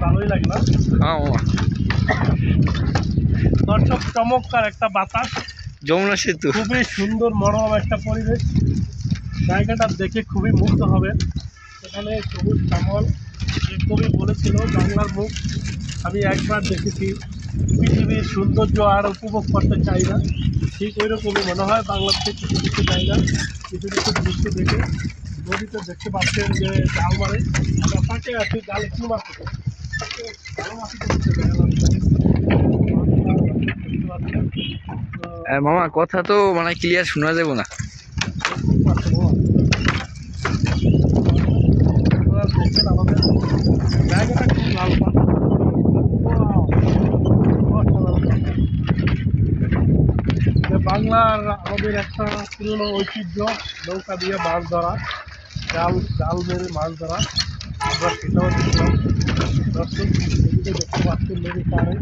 ভালোই লাগলো। দর্শক চমৎকার একটা বাতাস, যমুনা সেতু, খুবই সুন্দর মনোরম একটা পরিবেশ। জায়গাটা দেখে খুবই মুগ্ধ হবে। এখানে সবুজ শ্যামল, যে কবি বলেছিল বাংলার মুখ, আমি একবার দেখেছি, পৃথিবীর সৌন্দর্য আর উপভোগ করতে চাই না। ঠিক ওই রকমই মনে হয় বাংলাদেশের কিছু কিছু জায়গা, কিছু কিছু দৃশ্য দেখে। নদীতে দেখতে পাচ্ছেন যে জাল মারে, আমরা পাশে আছি, জালে কি মাছ আছে? ভালো মাছ করতে মামা কথা তো মানে ক্লিয়ার শোনা যাবো না। দেখছেন আমাদের জায়গাটা খুব লাল। বাংলার আমাদের একটা পুরনো ঐতিহ্য, নৌকা দিয়ে মাছ ধরা, জাল মেরে মাছ ধরা, আমরা সেটাও দেখলাম। দর্শক এদিকে দেখতে পাচ্ছেন নদীর পাড়ে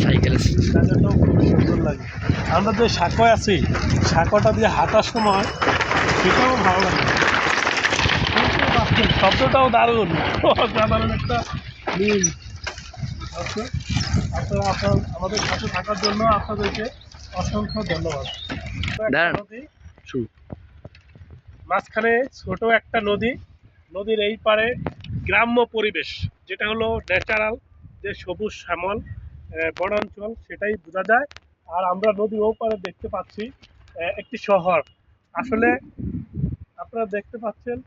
সাইকেল জায়গাটাও খুবই সুন্দর লাগে। আমরা যে সাঁকোয় আছি, সাঁকোটা দিয়ে হাঁটার সময় সেটাও ভালো লাগে। শব্দটাও দারুণ, অসাধারণ একটা মিল। আপনারা আমাদের সাথে থাকার জন্য আপনাদেরকে অসংখ্য ধন্যবাদ। মাঝখানে ছোট একটা নদী, নদীর এই পারে গ্রাম্য পরিবেশ, যেটা হলো ন্যাচারাল, যে সবুজ শ্যামল বনাঞ্চল, সেটাই বোঝা যায়। আর আমরা নদীর ওপারে দেখতে পাচ্ছি একটি শহর। আসলে আপনারা দেখতে পাচ্ছেন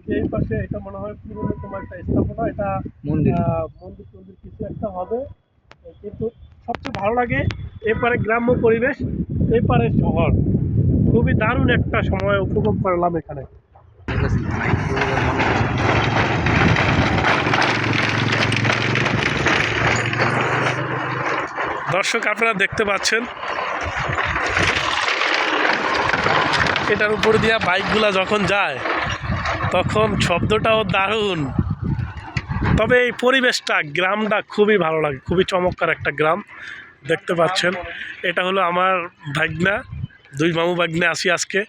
যে এই পাশে, এটা মনে হয় পুরনো কোনো একটা স্থাপনা, এটা মন্দির মন্দির টন্দির কিছু একটা হবে। কিন্তু সবচেয়ে ভালো লাগে এপারে গ্রাম্য পরিবেশ, এপারে শহর। খুবই দারুণ একটা সময় উপভোগ করলাম এখানে। দর্শক আপনারা দেখতে পাচ্ছেন এটার উপর দিয়ে বাইকগুলা যখন যায় তখন শব্দটাও দারুণ। তবে এই পরিবেশটা, গ্রামটা খুবই ভালো লাগে, খুবই চমৎকার একটা গ্রাম। দেখতে পাচ্ছেন এটা হলো আমার ভাগনা, দুই মামু ভাগ্নে আছি আজকে।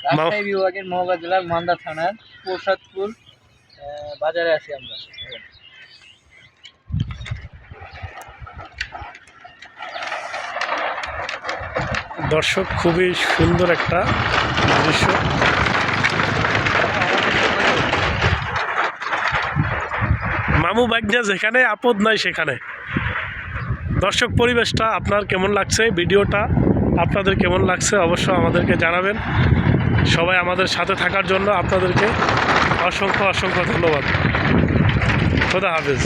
রাজশাহী বিভাগের নওগাঁ জেলার মান্দা থানার প্রসাদপুর বাজারে আছি আমরা। দর্শক খুবই সুন্দর একটা দৃশ্য। মামু ভাগ্নে যেখানে, আপদ নাই সেখানে। দর্শক পরিবেশটা আপনার কেমন লাগছে, ভিডিওটা আপনাদের কেমন লাগছে অবশ্যই আমাদেরকে জানাবেন। সবাই আমাদের সাথে থাকার জন্য আপনাদেরকে অসংখ্য অসংখ্য ধন্যবাদ। খোদা হাফেজ।